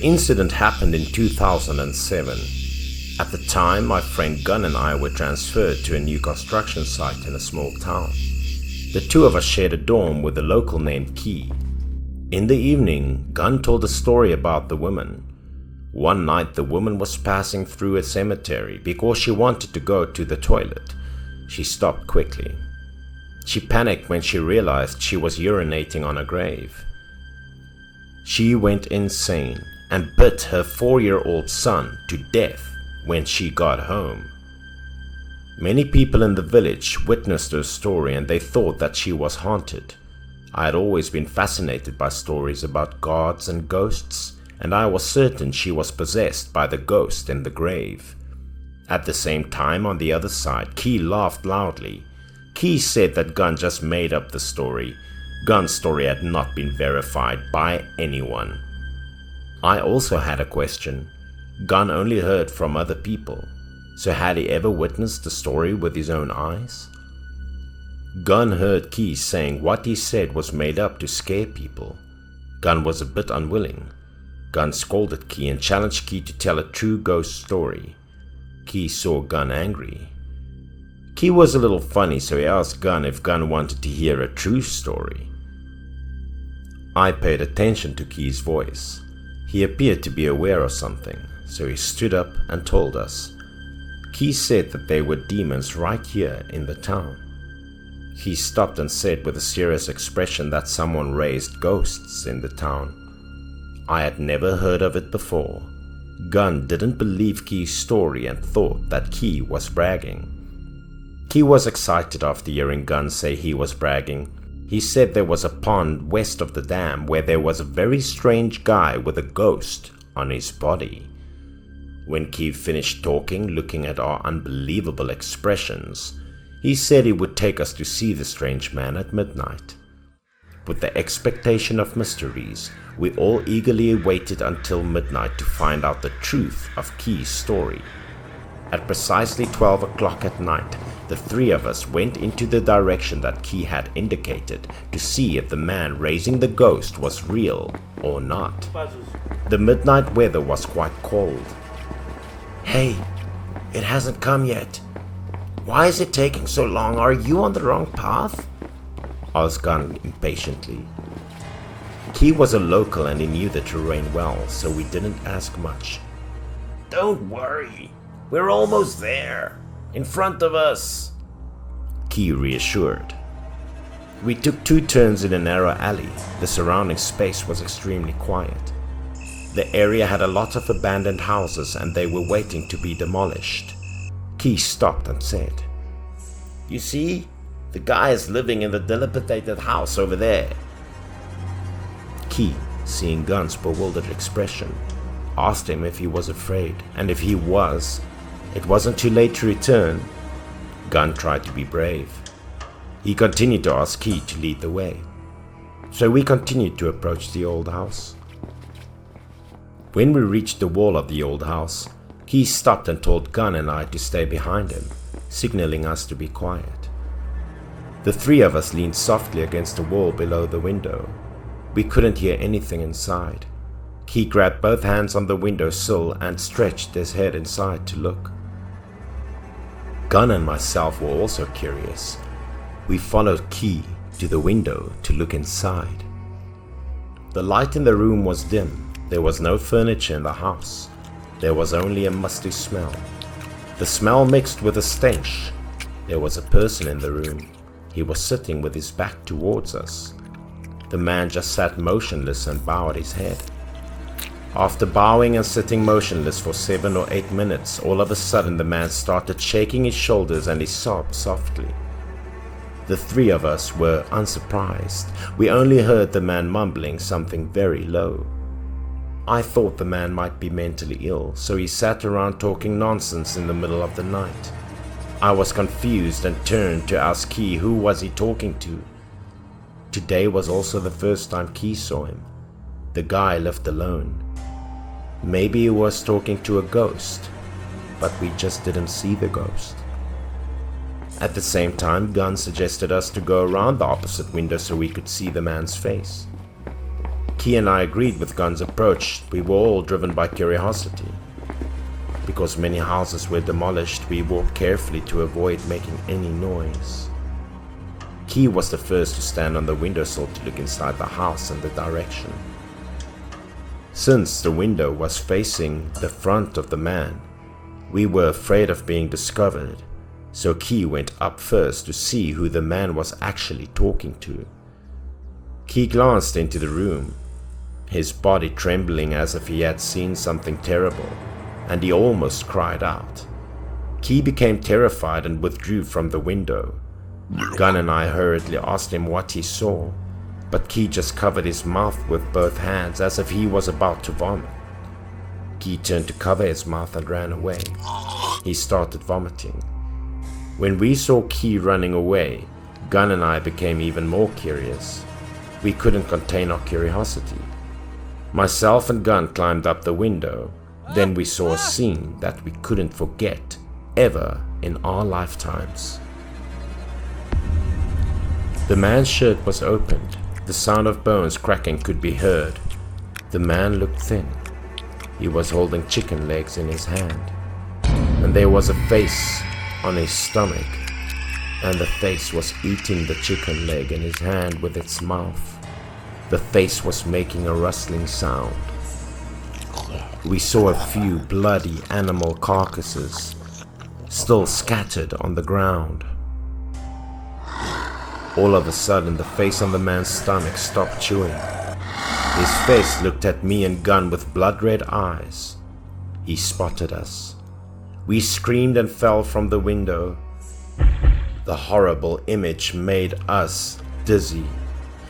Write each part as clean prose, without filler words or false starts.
incident happened in 2007. At the time, my friend Gunn and I were transferred to a new construction site in a small town. The two of us shared a dorm with a local named Key. In the evening, Gunn told a story about the woman. One night the woman was passing through a cemetery because she wanted to go to the toilet. She stopped quickly. She panicked when she realized she was urinating on a grave. She went insane and bit her 4-year-old son to death when she got home. Many people in the village witnessed her story and they thought that she was haunted. I had always been fascinated by stories about gods and ghosts, and I was certain she was possessed by the ghost in the grave. At the same time, on the other side, Key laughed loudly. Key said that Gunn just made up the story. Gunn's story had not been verified by anyone. I also had a question. Gunn only heard from other people, so had he ever witnessed the story with his own eyes? Gunn heard Key saying what he said was made up to scare people. Gunn was a bit unwilling. Gunn scolded Key and challenged Key to tell a true ghost story. Key saw Gunn angry. Key was a little funny, so he asked Gunn if Gunn wanted to hear a true story. I paid attention to Key's voice. He appeared to be aware of something, so he stood up and told us. Key said that there were demons right here in the town. He stopped and said with a serious expression that someone raised ghosts in the town. I had never heard of it before. Gunn didn't believe Key's story and thought that Key was bragging. Key was excited after hearing Gunn say he was bragging. He said there was a pond west of the dam where there was a very strange guy with a ghost on his body. When Key finished talking, looking at our unbelievable expressions, he said he would take us to see the strange man at midnight. With the expectation of mysteries, we all eagerly waited until midnight to find out the truth of Key's story. At precisely 12 o'clock at night, the three of us went into the direction that Key had indicated to see if the man raising the ghost was real or not. The midnight weather was quite cold. "Hey, it hasn't come yet. Why is it taking so long? Are you on the wrong path?" asked Gunn impatiently. Key was a local and he knew the terrain well, so we didn't ask much. "Don't worry, we're almost there. In front of us," Key reassured. We took 2 turns in a narrow alley. The surrounding space was extremely quiet. The area had a lot of abandoned houses and they were waiting to be demolished. Key stopped and said, "You see, the guy is living in the dilapidated house over there." Key, seeing Gunn's bewildered expression, asked him if he was afraid, and if he was, it wasn't too late to return. Gunn tried to be brave. He continued to ask Key to lead the way, so we continued to approach the old house. When we reached the wall of the old house, Key stopped and told Gunn and I to stay behind him, signaling us to be quiet. The 3 of us leaned softly against the wall below the window. We couldn't hear anything inside. Key grabbed both hands on the window sill and stretched his head inside to look. Gunn and myself were also curious. We followed Key to the window to look inside. The light in the room was dim. There was no furniture in the house. There was only a musty smell. The smell mixed with a stench. There was a person in the room. He was sitting with his back towards us. The man just sat motionless and bowed his head. After bowing and sitting motionless for 7 or 8 minutes, all of a sudden the man started shaking his shoulders and he sobbed softly. The 3 of us were unsurprised. We only heard the man mumbling something very low. I thought the man might be mentally ill, so he sat around talking nonsense in the middle of the night. I was confused and turned to ask Key who was he talking to. Today was also the first time Key saw him. The guy lived alone. Maybe he was talking to a ghost, but we just didn't see the ghost. At the same time, Gunn suggested us to go around the opposite window so we could see the man's face. Key and I agreed with Gunn's approach. We were all driven by curiosity. Because many houses were demolished, we walked carefully to avoid making any noise. Key was the first to stand on the windowsill to look inside the house and the direction. Since the window was facing the front of the man, we were afraid of being discovered, so Key went up first to see who the man was actually talking to. Key glanced into the room, his body trembling as if he had seen something terrible, and he almost cried out. Key became terrified and withdrew from the window. Gunn and I hurriedly asked him what he saw, but Key just covered his mouth with both hands as if he was about to vomit. Key turned to cover his mouth and ran away. He started vomiting. When we saw Key running away, Gunn and I became even more curious. We couldn't contain our curiosity. Myself and Gunn climbed up the window. Then we saw a scene that we couldn't forget ever in our lifetimes. The man's shirt was opened. The sound of bones cracking could be heard. The man looked thin. He was holding chicken legs in his hand. And there was a face on his stomach. And the face was eating the chicken leg in his hand with its mouth. The face was making a rustling sound. We saw a few bloody animal carcasses still scattered on the ground. All of a sudden, the face on the man's stomach stopped chewing. His face looked at me and Gunn with blood-red eyes. He spotted us. We screamed and fell from the window. The horrible image made us dizzy.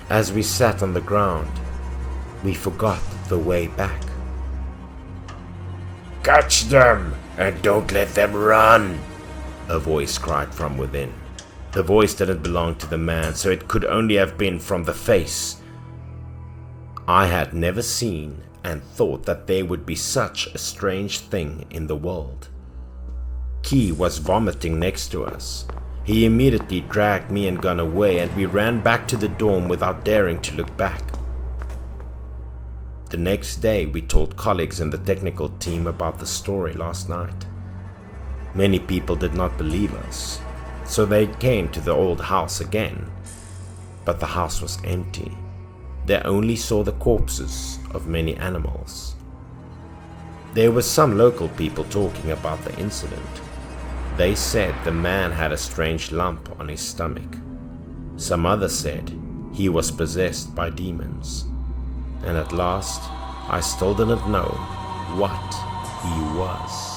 As we sat on the ground, we forgot the way back. "Catch them and don't let them run," a voice cried from within. The voice didn't belong to the man, so it could only have been from the face. I had never seen and thought that there would be such a strange thing in the world. Key was vomiting next to us. He immediately dragged me and Gunn away, and we ran back to the dorm without daring to look back. The next day, we told colleagues in the technical team about the story last night. Many people did not believe us, so they came to the old house again, but the house was empty. They only saw the corpses of many animals. There were some local people talking about the incident. They said the man had a strange lump on his stomach. Some others said he was possessed by demons. And at last, I still didn't know what he was.